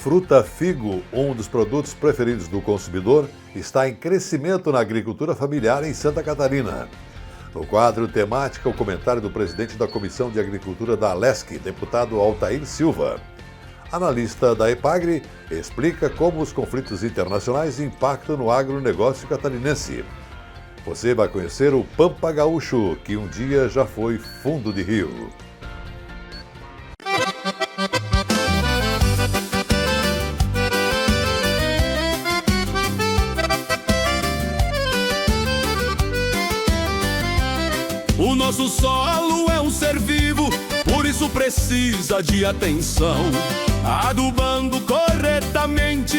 fruta figo, um dos produtos preferidos do consumidor, está em crescimento na agricultura familiar em Santa Catarina. No quadro Temática, o comentário do presidente da Comissão de Agricultura da Alesc, deputado Altair Silva. Analista da Epagri explica como os conflitos internacionais impactam no agronegócio catarinense. Você vai conhecer o Pampa Gaúcho, que um dia já foi fundo de rio. O nosso solo é um ser vivo, por isso precisa de atenção. Adubando corretamente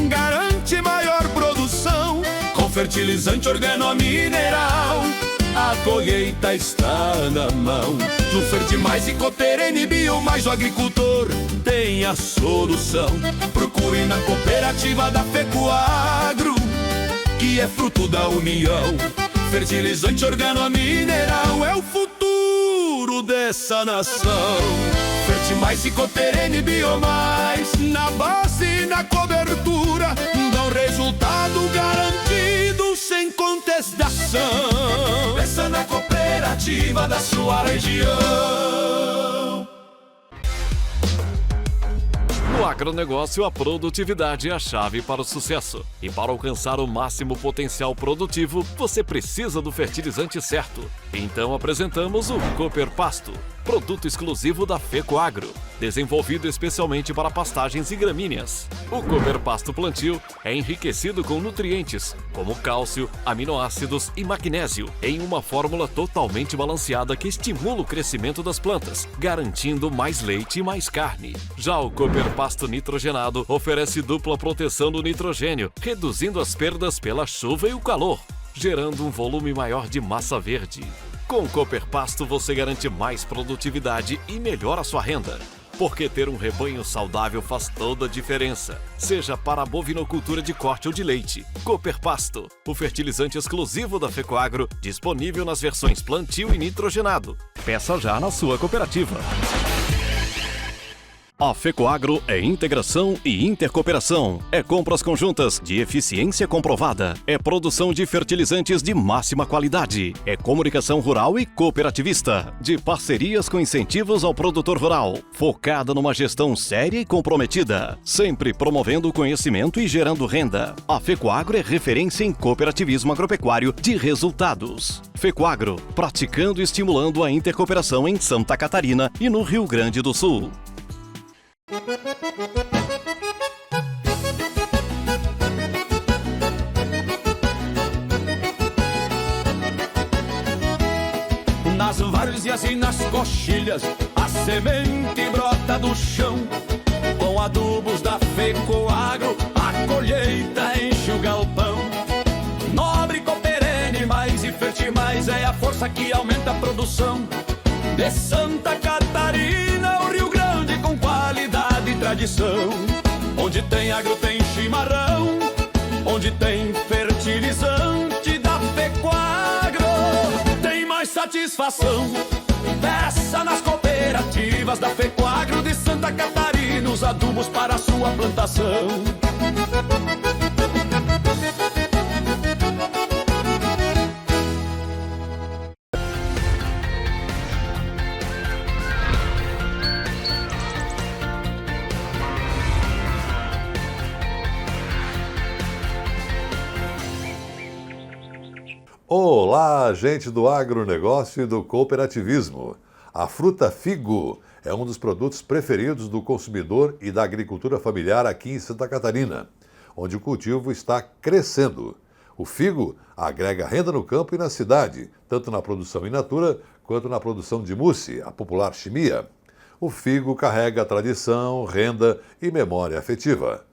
garante maior produção. Com fertilizante organomineral, a colheita está na mão. No Fertimais e Cooperene Bio, mais o agricultor tem a solução. Procure na cooperativa da Fecoagro, que é fruto da união. Fertilizante organomineral é o futuro dessa nação. Fertimais e Cooperene Biomais, na base e na cobertura, dão resultado garantido sem contestação. Peça na cooperativa da sua região. No agronegócio, a produtividade é a chave para o sucesso. E para alcançar o máximo potencial produtivo, você precisa do fertilizante certo. Então apresentamos o Cooper Pasto, produto exclusivo da Fecoagro, desenvolvido especialmente para pastagens e gramíneas. O Cooper Pasto Plantio é enriquecido com nutrientes, como cálcio, aminoácidos e magnésio, em uma fórmula totalmente balanceada que estimula o crescimento das plantas, garantindo mais leite e mais carne. Já o Cooper Pasto nitrogenado oferece dupla proteção do nitrogênio, reduzindo as perdas pela chuva e o calor, gerando um volume maior de massa verde. Com o Cooper Pasto você garante mais produtividade e melhora a sua renda. Porque ter um rebanho saudável faz toda a diferença, seja para a bovinocultura de corte ou de leite. Cooper Pasto, o fertilizante exclusivo da Fecoagro, disponível nas versões plantio e nitrogenado. Peça já na sua cooperativa. A Fecoagro é integração e intercooperação. É compras conjuntas de eficiência comprovada. É produção de fertilizantes de máxima qualidade. É comunicação rural e cooperativista. De parcerias com incentivos ao produtor rural. Focada numa gestão séria e comprometida. Sempre promovendo o conhecimento e gerando renda. A Fecoagro é referência em cooperativismo agropecuário de resultados. Fecoagro, praticando e estimulando a intercooperação em Santa Catarina e no Rio Grande do Sul. Nas várzeas e nas coxilhas, a semente brota do chão. Com adubos da Fecoagro, a colheita enche o galpão. Nobre Cooperene mais e Fertimais é a força que aumenta a produção. De Santa Catarina, o Rio Grande com qualidade e tradição. Onde tem agro tem chimarrão, onde tem fertilizante da Fecoagro, tem mais satisfação. Peça nas cooperativas da Fecoagro de Santa Catarina os adubos para a sua plantação. Olá, gente do agronegócio e do cooperativismo. A fruta figo é um dos produtos preferidos do consumidor e da agricultura familiar aqui em Santa Catarina, onde o cultivo está crescendo. O figo agrega renda no campo e na cidade, tanto na produção in natura quanto na produção de mousse, a popular chimia. O figo carrega tradição, renda e memória afetiva.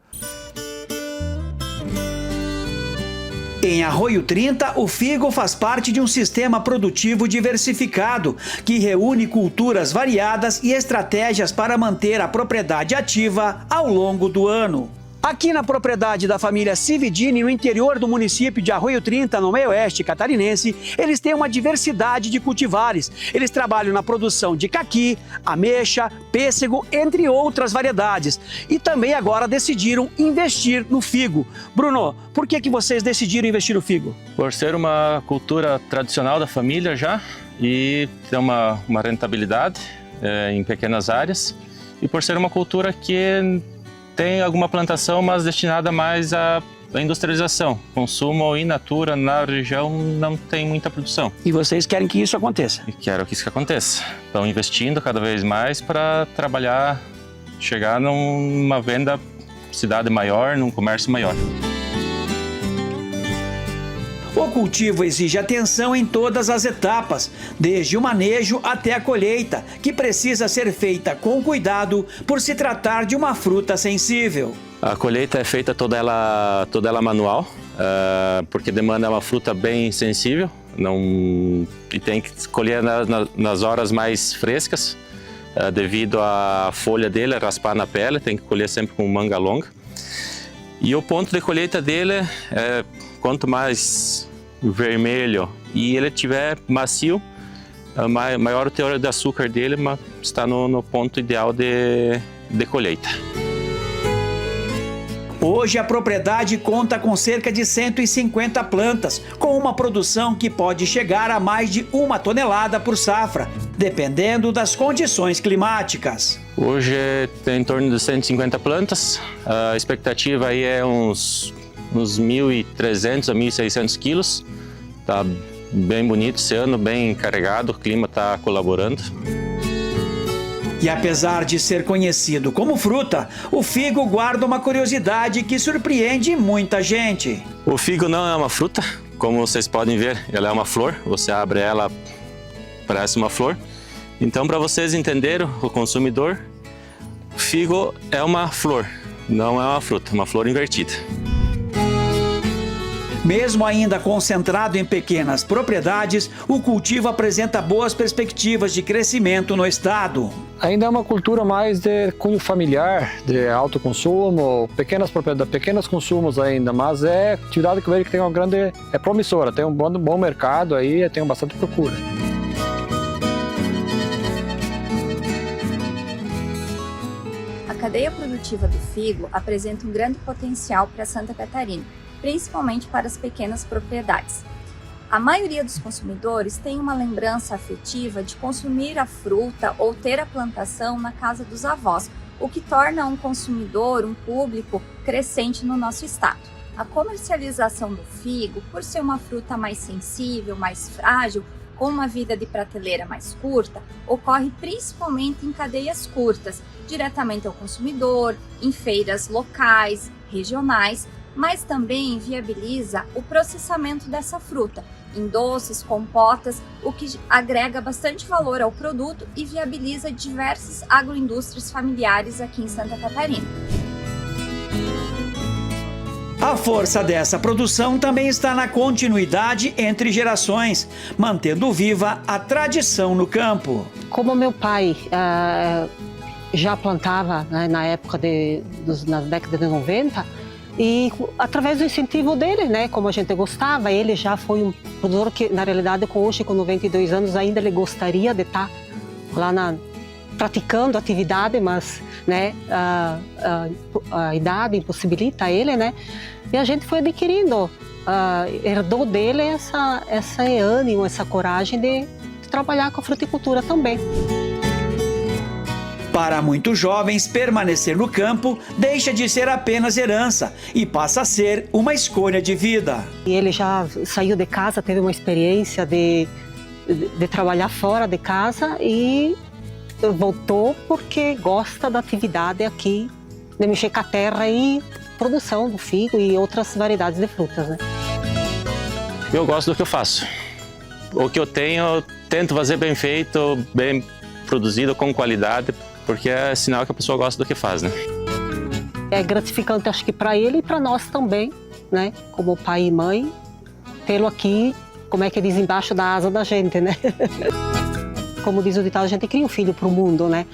Em Arroio 30, o figo faz parte de um sistema produtivo diversificado, que reúne culturas variadas e estratégias para manter a propriedade ativa ao longo do ano. Aqui na propriedade da família Cividini, no interior do município de Arroio 30, no meio-oeste catarinense, eles têm uma diversidade de cultivares. Eles trabalham na produção de caqui, ameixa, pêssego, entre outras variedades. E também agora decidiram investir no figo. Bruno, por que vocês decidiram investir no figo? Por ser uma cultura tradicional da família já e ter uma rentabilidade em pequenas áreas, e por ser uma cultura que tem alguma plantação, mas destinada mais à industrialização. Consumo in natura na região não tem muita produção. E vocês querem que isso aconteça? E quero que isso aconteça. Estão investindo cada vez mais para trabalhar, chegar numa venda cidade maior, num comércio maior. O cultivo exige atenção em todas as etapas, desde o manejo até a colheita, que precisa ser feita com cuidado por se tratar de uma fruta sensível. A colheita é feita toda ela manual, porque demanda uma fruta bem sensível, e tem que colher nas horas mais frescas, devido à folha dele raspar na pele, tem que colher sempre com manga longa. E o ponto de colheita dele é quanto mais vermelho e ele tiver macio, maior o teor de açúcar dele, mas está no ponto ideal de colheita. Hoje a propriedade conta com cerca de 150 plantas, com uma produção que pode chegar a mais de 1 tonelada por safra, dependendo das condições climáticas. Hoje tem em torno de 150 plantas, a expectativa aí é uns 1.300 a 1.600 quilos. Tá bem bonito esse ano, bem carregado, o clima está colaborando. E apesar de ser conhecido como fruta, o figo guarda uma curiosidade que surpreende muita gente. O figo não é uma fruta, como vocês podem ver, ela é uma flor. Você abre ela, parece uma flor. Então, para vocês entenderem, o consumidor, o figo é uma flor, não é uma fruta, uma flor invertida. Mesmo ainda concentrado em pequenas propriedades, o cultivo apresenta boas perspectivas de crescimento no estado. Ainda é uma cultura mais de cunho familiar, de alto consumo, pequenas propriedades, pequenos consumos ainda, mas é atividade que eu vejo que tem uma grande, é promissora, tem um bom mercado aí, tem bastante procura. A cadeia produtiva do figo apresenta um grande potencial para Santa Catarina, principalmente para as pequenas propriedades. A maioria dos consumidores tem uma lembrança afetiva de consumir a fruta ou ter a plantação na casa dos avós, o que torna um consumidor, um público crescente no nosso estado. A comercialização do figo, por ser uma fruta mais sensível, mais frágil, com uma vida de prateleira mais curta, ocorre principalmente em cadeias curtas, diretamente ao consumidor, em feiras locais, regionais, mas também viabiliza o processamento dessa fruta em doces, compotas, o que agrega bastante valor ao produto e viabiliza diversas agroindústrias familiares aqui em Santa Catarina. A força dessa produção também está na continuidade entre gerações, mantendo viva a tradição no campo. Como meu pai já plantava, né, na época nas décadas de 90, e através do incentivo dele, né, como a gente gostava, ele já foi um produtor que, na realidade, hoje com 92 anos, ainda ele gostaria de estar lá praticando atividade, mas, né, a idade impossibilita ele, né, e a gente foi adquirindo, herdou dele esse ânimo, essa coragem de trabalhar com a fruticultura também. Para muitos jovens, permanecer no campo deixa de ser apenas herança e passa a ser uma escolha de vida. E ele já saiu de casa, teve uma experiência de trabalhar fora de casa e voltou porque gosta da atividade aqui, de mexer com a terra e produção do figo e outras variedades de frutas, né? Eu gosto do que eu faço. O que eu tenho, eu tento fazer bem feito, bem produzido, com qualidade, porque é sinal que a pessoa gosta do que faz, né? É gratificante, acho que para ele e para nós também, né? Como pai e mãe, tê-lo aqui, como é que diz, embaixo da asa da gente, né? Como diz o ditado, a gente cria um filho para o mundo, né?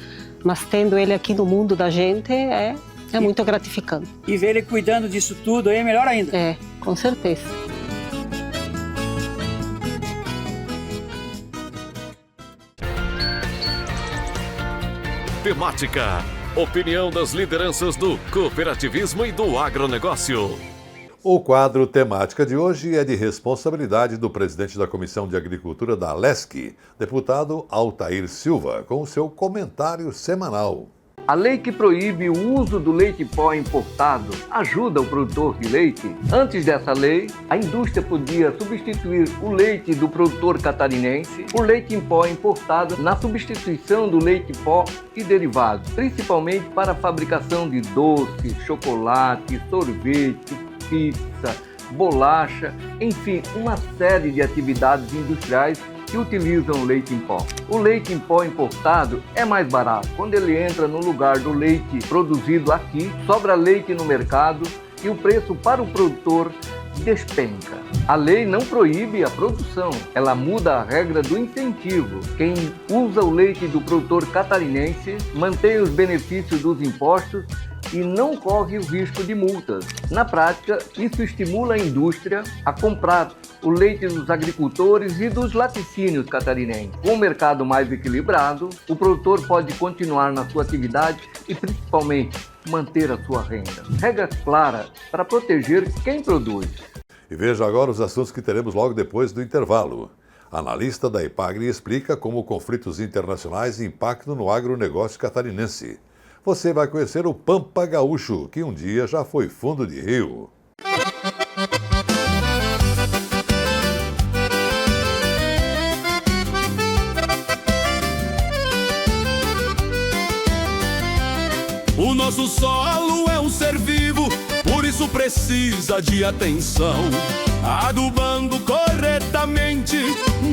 Mas tendo ele aqui no mundo da gente é É muito gratificante. E ver ele cuidando disso tudo aí é melhor ainda. É, com certeza. Temática. Opinião das lideranças do cooperativismo e do agronegócio. O quadro temática de hoje é de responsabilidade do presidente da Comissão de Agricultura da Alesc, deputado Altair Silva, com o seu comentário semanal. A lei que proíbe o uso do leite em pó importado ajuda o produtor de leite. Antes dessa lei, a indústria podia substituir o leite do produtor catarinense por leite em pó importado na substituição do leite em pó e derivados, principalmente para a fabricação de doces, chocolate, sorvete, pizza, bolacha, enfim, uma série de atividades industriais que utilizam leite em pó. O leite em pó importado é mais barato. Quando ele entra no lugar do leite produzido aqui, sobra leite no mercado e o preço para o produtor despenca. A lei não proíbe a produção, ela muda a regra do incentivo. Quem usa o leite do produtor catarinense mantém os benefícios dos impostos e não corre o risco de multas. Na prática, isso estimula a indústria a comprar o leite dos agricultores e dos laticínios catarinenses. Com o mercado mais equilibrado, o produtor pode continuar na sua atividade e, principalmente, manter a sua renda. Regra clara para proteger quem produz. E veja agora os assuntos que teremos logo depois do intervalo. A analista da Epagri explica como conflitos internacionais impactam no agronegócio catarinense. Você vai conhecer o Pampa Gaúcho, que um dia já foi fundo de rio. O nosso solo é um ser vivo, por isso precisa de atenção. Adubando corretamente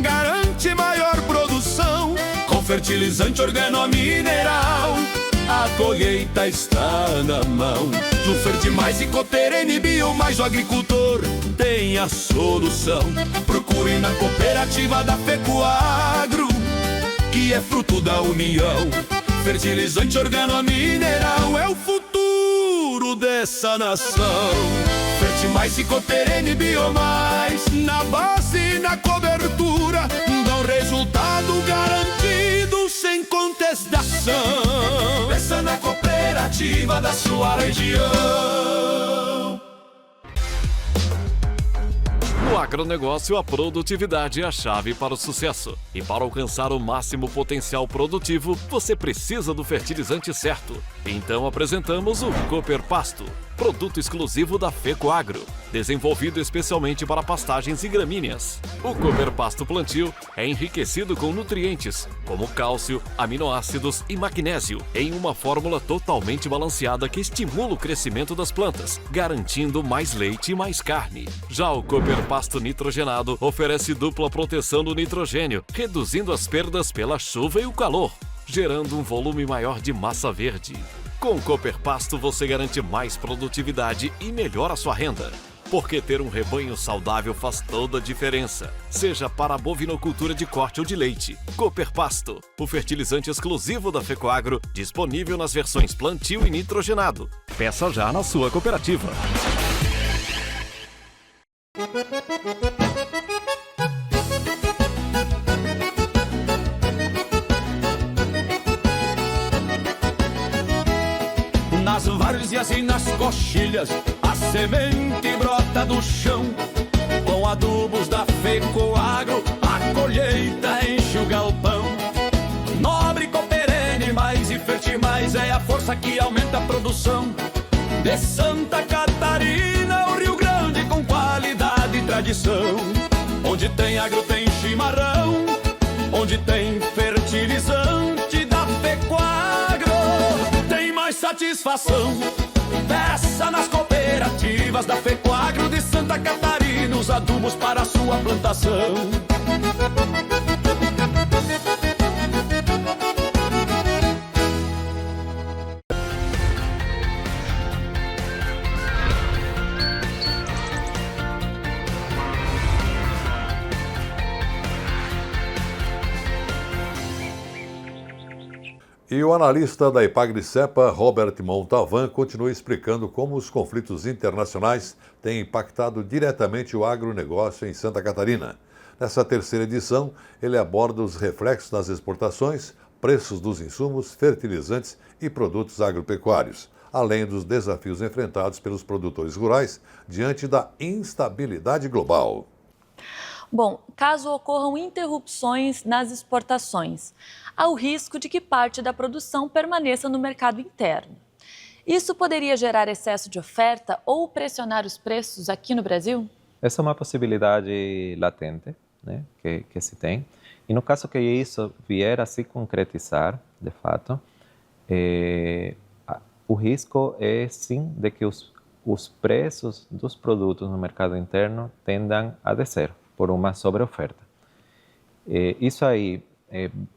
garante maior produção. Com fertilizante organomineral, a colheita está na mão. No Fertimais e Cooperene Bio, mais o agricultor tem a solução. Procure na cooperativa da Fecoagro, que é fruto da união. Fertilizante organomineral é o futuro dessa nação. Fertimais e Cooperene Biomais, na base e na cobertura, dão resultado garantido sem contestação. Pensa na cooperativa da sua região. No agronegócio, a produtividade é a chave para o sucesso. E para alcançar o máximo potencial produtivo, você precisa do fertilizante certo. Então apresentamos o Cooper Pasto, produto exclusivo da Fecoagro, desenvolvido especialmente para pastagens e gramíneas. O Cooper Pasto Plantio é enriquecido com nutrientes, como cálcio, aminoácidos e magnésio, em uma fórmula totalmente balanceada que estimula o crescimento das plantas, garantindo mais leite e mais carne. Já o Cooper Pasto Nitrogenado oferece dupla proteção do nitrogênio, reduzindo as perdas pela chuva e o calor, gerando um volume maior de massa verde. Com o Cooper Pasto você garante mais produtividade e melhora a sua renda. Porque ter um rebanho saudável faz toda a diferença, seja para a bovinocultura de corte ou de leite. Cooper Pasto, o fertilizante exclusivo da Fecoagro, disponível nas versões plantio e nitrogenado. Peça já na sua cooperativa. Nas várzeas e nas coxilhas, a semente brota do chão. Com adubos da Fecoagro, a colheita enche o galpão. Nobre Cooperene mais e Fertimais é a força que aumenta a produção. De Santa Catarina, o Rio Grande com qualidade e tradição. Onde tem agro tem chimarrão, onde tem fertilizante da Fecoagro, tem mais satisfação. Peça nas cooperativas da Fecoagro de Santa Catarina os adubos para a sua plantação. E o analista da Epagri-Cepa, Robert Montalvan, continua explicando como os conflitos internacionais têm impactado diretamente o agronegócio em Santa Catarina. Nessa terceira edição, ele aborda os reflexos nas exportações, preços dos insumos, fertilizantes e produtos agropecuários, além dos desafios enfrentados pelos produtores rurais diante da instabilidade global. Bom, caso ocorram interrupções nas exportações, há o risco de que parte da produção permaneça no mercado interno. Isso poderia gerar excesso de oferta ou pressionar os preços aqui no Brasil? Essa é uma possibilidade latente, né, que se tem. E no caso que isso vier a se concretizar, de fato, o risco é sim de que os preços dos produtos no mercado interno tendam a descer por uma sobreoferta. Isso aí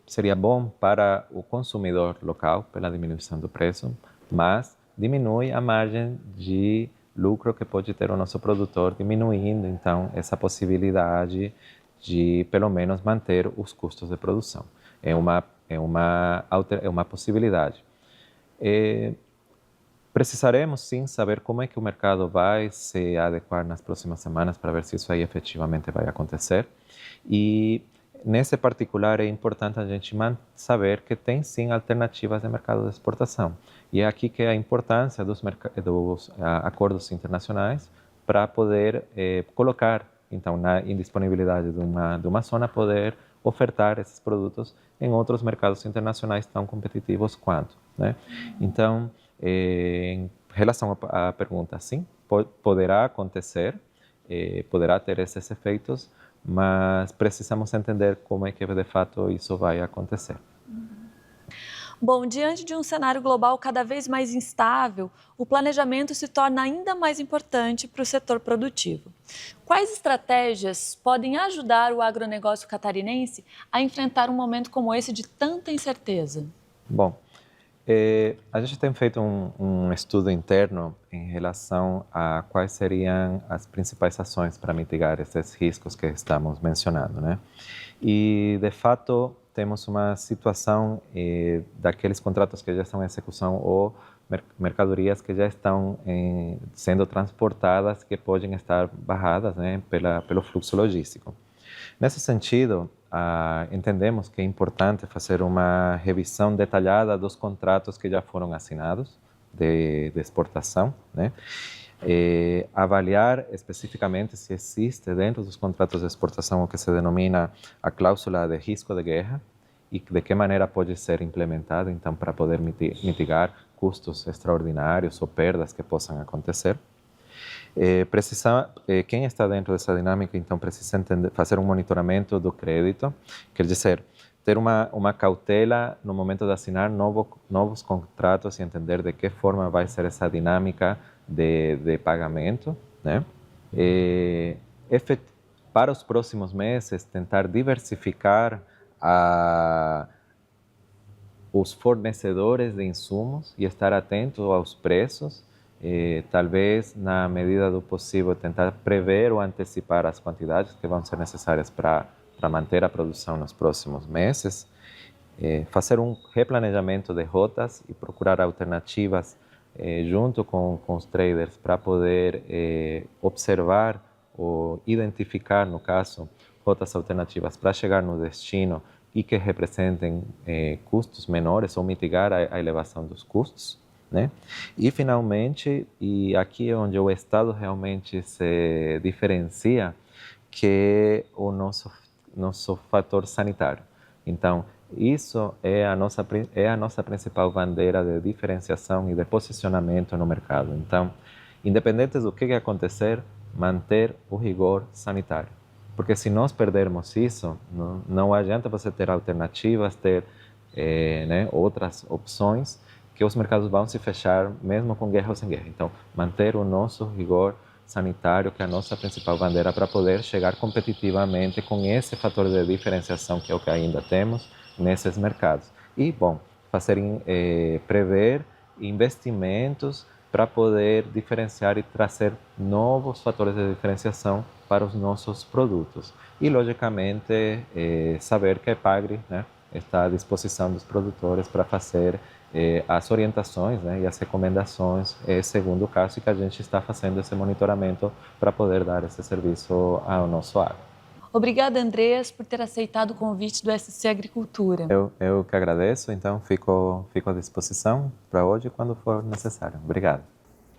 seria bom para o consumidor local, pela diminuição do preço, mas diminui a margem de lucro que pode ter o nosso produtor, diminuindo, então, essa possibilidade de, pelo menos, manter os custos de produção. É uma possibilidade. Precisaremos, sim, saber como é que o mercado vai se adequar nas próximas semanas para ver se isso aí efetivamente vai acontecer. E, nesse particular, é importante a gente saber que tem, sim, alternativas de mercado de exportação. E é aqui que a importância dos acordos internacionais para poder colocar, então, na indisponibilidade de uma zona, poder ofertar esses produtos em outros mercados internacionais tão competitivos quanto, né? Então, em relação à pergunta, sim, poderá acontecer, poderá ter esses efeitos, mas precisamos entender como é que, de fato, isso vai acontecer. Bom, diante de um cenário global cada vez mais instável, o planejamento se torna ainda mais importante para o setor produtivo. Quais estratégias podem ajudar o agronegócio catarinense a enfrentar um momento como esse de tanta incerteza? Bom, a gente tem feito um estudo interno em relação a quais seriam as principais ações para mitigar esses riscos que estamos mencionando, né? E, de fato, temos uma situação daqueles contratos que já estão em execução ou mercadorias que já estão sendo transportadas que podem estar barradas, né, pelo fluxo logístico. Nesse sentido, entendemos que é importante fazer uma revisão detalhada dos contratos que já foram assinados de exportação, né? Avaliar especificamente se existe dentro dos contratos de exportação o que se denomina a cláusula de risco de guerra e de que maneira pode ser implementada, então, para poder mitigar custos extraordinários ou perdas que possam acontecer. Quem está dentro dessa dinâmica, então, precisa fazer um monitoramento do crédito, quer dizer, ter uma cautela no momento de assinar novos contratos e entender de que forma vai ser essa dinâmica de pagamento, né? Para os próximos meses, tentar diversificar os fornecedores de insumos e estar atento aos preços. Talvez, na medida do possível, tentar prever ou antecipar as quantidades que vão ser necessárias para manter a produção nos próximos meses, fazer um replanejamento de rotas e procurar alternativas junto com os traders para poder observar ou identificar, no caso, rotas alternativas para chegar no destino e que representem custos menores ou mitigar a elevação dos custos, né? E, finalmente, e aqui é onde o Estado realmente se diferencia, que é o nosso fator sanitário. Então, isso é a nossa principal bandeira de diferenciação e de posicionamento no mercado. Então, independente do que acontecer, manter o rigor sanitário. Porque se nós perdermos isso, não adianta você ter alternativas, ter outras opções, que os mercados vão se fechar mesmo com guerra ou sem guerra. Então, manter o nosso rigor sanitário, que é a nossa principal bandeira, para poder chegar competitivamente com esse fator de diferenciação, que é o que ainda temos nesses mercados. E, bom, prever investimentos para poder diferenciar e trazer novos fatores de diferenciação para os nossos produtos. E, logicamente, saber que a Epagri, né, está à disposição dos produtores para fazer as orientações, né, e as recomendações segundo o caso, e que a gente está fazendo esse monitoramento para poder dar esse serviço ao nosso agro. Obrigada, Andreas, por ter aceitado o convite do SC Agricultura. Eu que agradeço, então fico à disposição para hoje quando for necessário. Obrigado.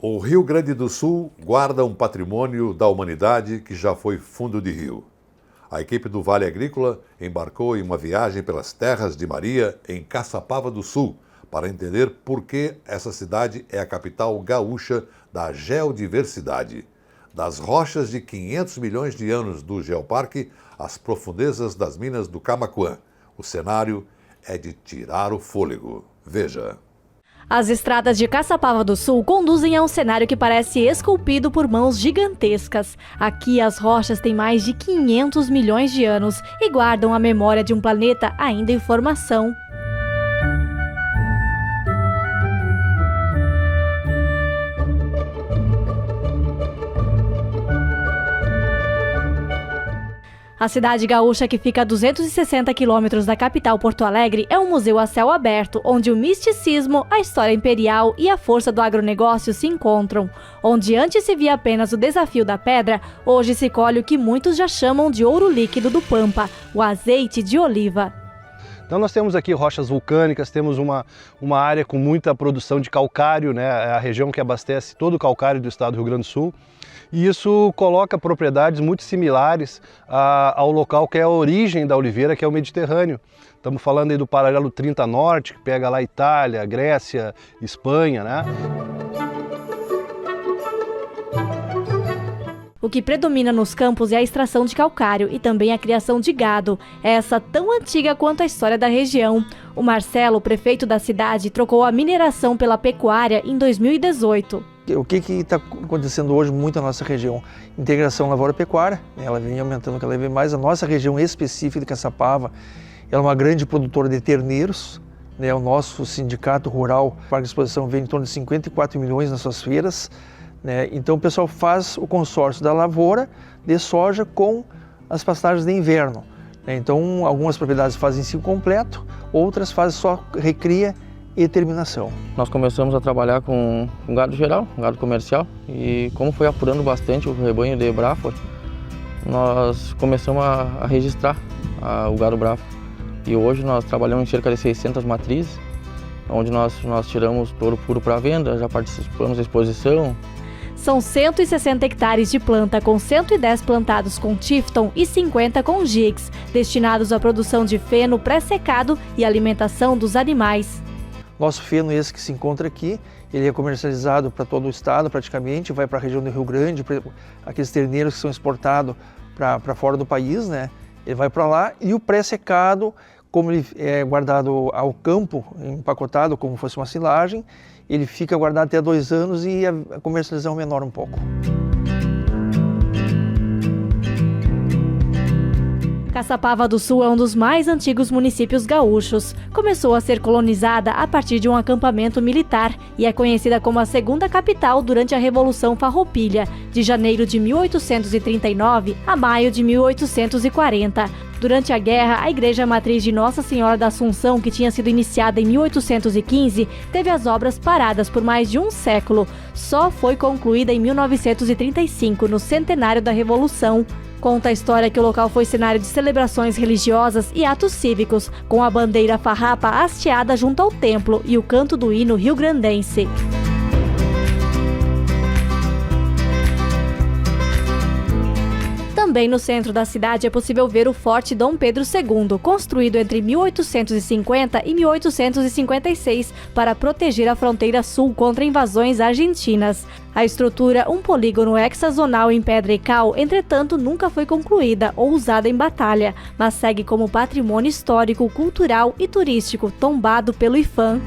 O Rio Grande do Sul guarda um patrimônio da humanidade que já foi fundo de rio. A equipe do Vale Agrícola embarcou em uma viagem pelas terras de Maria, em Caçapava do Sul, para entender por que essa cidade é a capital gaúcha da geodiversidade. Das rochas de 500 milhões de anos do Geoparque às profundezas das minas do Camaquã. O cenário é de tirar o fôlego. Veja. As estradas de Caçapava do Sul conduzem a um cenário que parece esculpido por mãos gigantescas. Aqui as rochas têm mais de 500 milhões de anos e guardam a memória de um planeta ainda em formação. A cidade gaúcha, que fica a 260 quilômetros da capital Porto Alegre, é um museu a céu aberto, onde o misticismo, a história imperial e a força do agronegócio se encontram. Onde antes se via apenas o desafio da pedra, hoje se colhe o que muitos já chamam de ouro líquido do Pampa, o azeite de oliva. Então nós temos aqui rochas vulcânicas, temos uma área com muita produção de calcário, né? A região que abastece todo o calcário do estado do Rio Grande do Sul. E isso coloca propriedades muito similares ao local que é a origem da oliveira, que é o Mediterrâneo. Estamos falando aí do paralelo 30 Norte, que pega lá Itália, Grécia, Espanha, né? O que predomina nos campos é a extração de calcário e também a criação de gado, essa tão antiga quanto a história da região. O Marcelo, prefeito da cidade, trocou a mineração pela pecuária em 2018. O que está acontecendo hoje muito na nossa região? Integração lavoura-pecuária, ela vem aumentando cada vez mais. A nossa região específica de Caçapava é uma grande produtora de terneiros. O nosso sindicato rural, o Parque de Exposição, vende em torno de 54 milhões nas suas feiras. Então o pessoal faz o consórcio da lavoura de soja com as pastagens de inverno. Então algumas propriedades fazem ciclo completo, outras fazem só recria e terminação. Nós começamos a trabalhar com gado geral, gado comercial, e como foi apurando bastante o rebanho de Braford, nós começamos a registrar o gado Braford. E hoje nós trabalhamos em cerca de 600 matrizes, onde nós tiramos touro puro para venda, já participamos da exposição. São 160 hectares de planta, com 110 plantados com Tifton e 50 com Gix, destinados à produção de feno pré-secado e alimentação dos animais. Nosso feno, esse que se encontra aqui, ele é comercializado para todo o estado praticamente, vai para a região do Rio Grande, aqueles terneiros que são exportados para fora do país, né? Ele vai para lá, e o pré-secado, como ele é guardado ao campo, empacotado como fosse uma silagem, ele fica guardado até 2 anos e a comercialização menor um pouco. Caçapava do Sul é um dos mais antigos municípios gaúchos. Começou a ser colonizada a partir de um acampamento militar e é conhecida como a segunda capital durante a Revolução Farroupilha, de janeiro de 1839 a maio de 1840. Durante a guerra, a Igreja Matriz de Nossa Senhora da Assunção, que tinha sido iniciada em 1815, teve as obras paradas por mais de um século. Só foi concluída em 1935, no centenário da Revolução. Conta a história que o local foi cenário de celebrações religiosas e atos cívicos, com a bandeira farrapa hasteada junto ao templo e o canto do hino rio-grandense. Também no centro da cidade é possível ver o Forte Dom Pedro II, construído entre 1850 e 1856 para proteger a fronteira sul contra invasões argentinas. A estrutura, um polígono hexagonal em pedra e cal, entretanto nunca foi concluída ou usada em batalha, mas segue como patrimônio histórico, cultural e turístico tombado pelo IPHAN.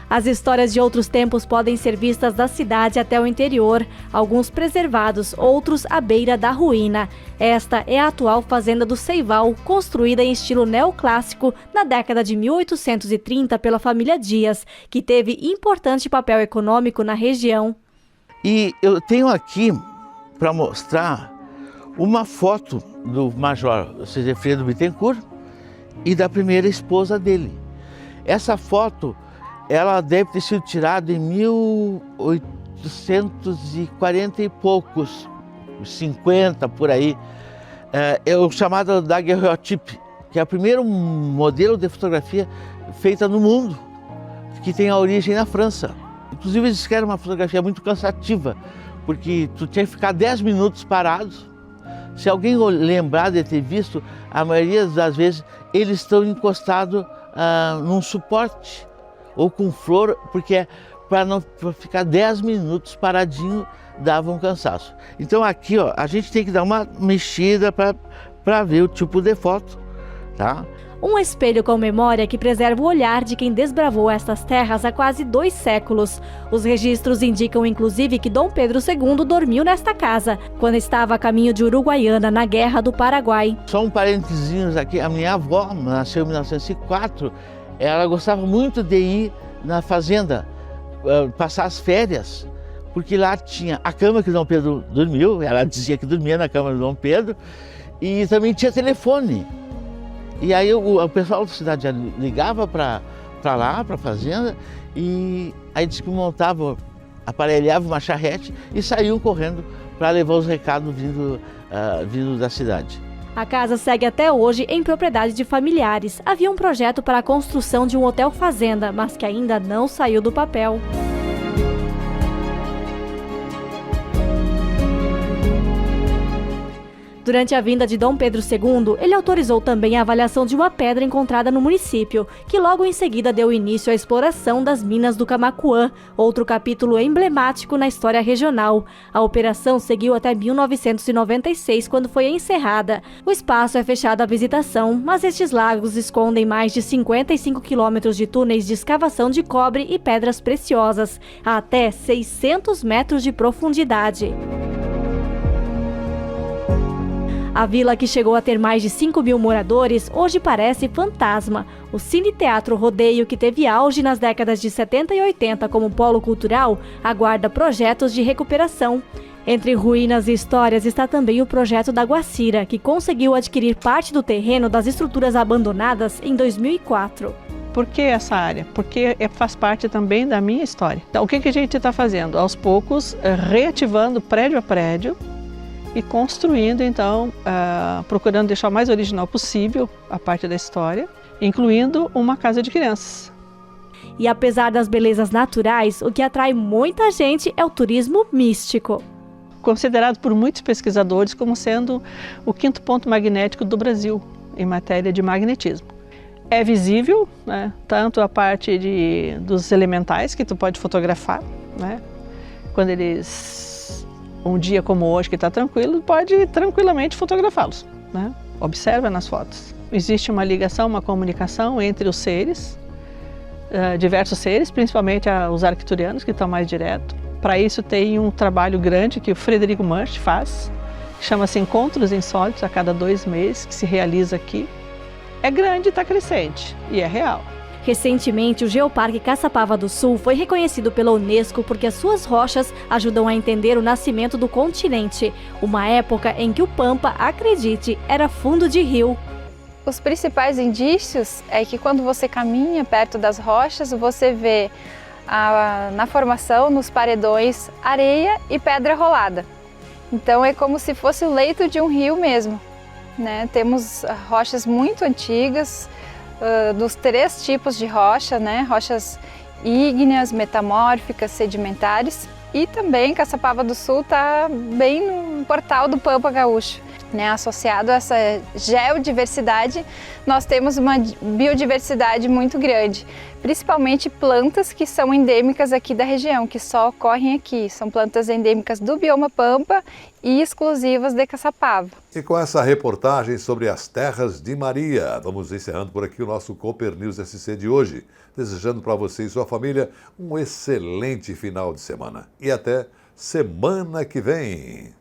As histórias de outros tempos podem ser vistas da cidade até o interior, alguns preservados, outros à beira da ruína. Esta é a atual Fazenda do Seival, construída em estilo neoclássico na década de 1830 pela família Dias, que teve importante papel econômico na região. E eu tenho aqui para mostrar uma foto do Major Sigefredo Bittencourt e da primeira esposa dele. Essa foto, ela deve ter sido tirada em 1840 e poucos, 50 por aí. É o chamado daguerreotype, que é o primeiro modelo de fotografia feita no mundo, que tem a origem na França. Inclusive eles querem uma fotografia muito cansativa, porque tu tinha que ficar 10 minutos parado. Se alguém lembrar de ter visto, a maioria das vezes eles estão encostados num suporte ou com flor, porque para não ficar 10 minutos paradinho dava um cansaço. Então aqui, ó, a gente tem que dar uma mexida para ver o tipo de foto, tá? Um espelho com memória que preserva o olhar de quem desbravou estas terras há quase 2 séculos. Os registros indicam, inclusive, que Dom Pedro II dormiu nesta casa, quando estava a caminho de Uruguaiana, na Guerra do Paraguai. Só um parentezinho aqui, a minha avó nasceu em 1904, ela gostava muito de ir na fazenda, passar as férias, porque lá tinha a cama que Dom Pedro dormiu, ela dizia que dormia na cama do Dom Pedro, e também tinha telefone. E aí o pessoal da cidade já ligava para lá, para a fazenda, e aí disse que montava, aparelhava uma charrete e saíam correndo para levar os recados vindo da cidade. A casa segue até hoje em propriedade de familiares. Havia um projeto para a construção de um hotel fazenda, mas que ainda não saiu do papel. Durante a vinda de Dom Pedro II, ele autorizou também a avaliação de uma pedra encontrada no município, que logo em seguida deu início à exploração das minas do Camaquã, outro capítulo emblemático na história regional. A operação seguiu até 1996, quando foi encerrada. O espaço é fechado à visitação, mas estes lagos escondem mais de 55 quilômetros de túneis de escavação de cobre e pedras preciosas, a até 600 metros de profundidade. A vila, que chegou a ter mais de 5.000 moradores, hoje parece fantasma. O Cine Teatro Rodeio, que teve auge nas décadas de 70 e 80 como polo cultural, aguarda projetos de recuperação. Entre ruínas e histórias está também o projeto da Guacira, que conseguiu adquirir parte do terreno das estruturas abandonadas em 2004. Por que essa área? Porque faz parte também da minha história. Então, o que a gente está fazendo? Aos poucos, reativando prédio a prédio, e construindo, então, procurando deixar o mais original possível a parte da história, incluindo uma casa de crianças. E apesar das belezas naturais, o que atrai muita gente é o turismo místico. Considerado por muitos pesquisadores como sendo o 5º ponto magnético do Brasil, em matéria de magnetismo. É visível, né, tanto a parte dos elementais, que tu pode fotografar, né, quando eles... Um dia como hoje, que está tranquilo, pode tranquilamente fotografá-los, né? Observa nas fotos. Existe uma ligação, uma comunicação entre os seres, diversos seres, principalmente os arcturianos, que estão mais direto. Para isso tem um trabalho grande que o Frederico Munch faz, que chama-se Encontros Insólitos, a cada 2 meses, que se realiza aqui. É grande e está crescente, e é real. Recentemente, o Geoparque Caçapava do Sul foi reconhecido pela Unesco porque as suas rochas ajudam a entender o nascimento do continente, uma época em que o Pampa, acredite, era fundo de rio. Os principais indícios é que quando você caminha perto das rochas, você vê na formação, nos paredões, areia e pedra rolada. Então é como se fosse o leito de um rio mesmo, né? Temos rochas muito antigas, dos 3 tipos de rocha, né? Rochas ígneas, metamórficas, sedimentares, e também Caçapava do Sul está bem no portal do Pampa Gaúcho, né? Associado a essa geodiversidade, nós temos uma biodiversidade muito grande, principalmente plantas que são endêmicas aqui da região, que só ocorrem aqui. São plantas endêmicas do bioma Pampa e exclusivas de Caçapava. E com essa reportagem sobre as terras de Maria, vamos encerrando por aqui o nosso Cooper News SC de hoje, desejando para você e sua família um excelente final de semana. E até semana que vem!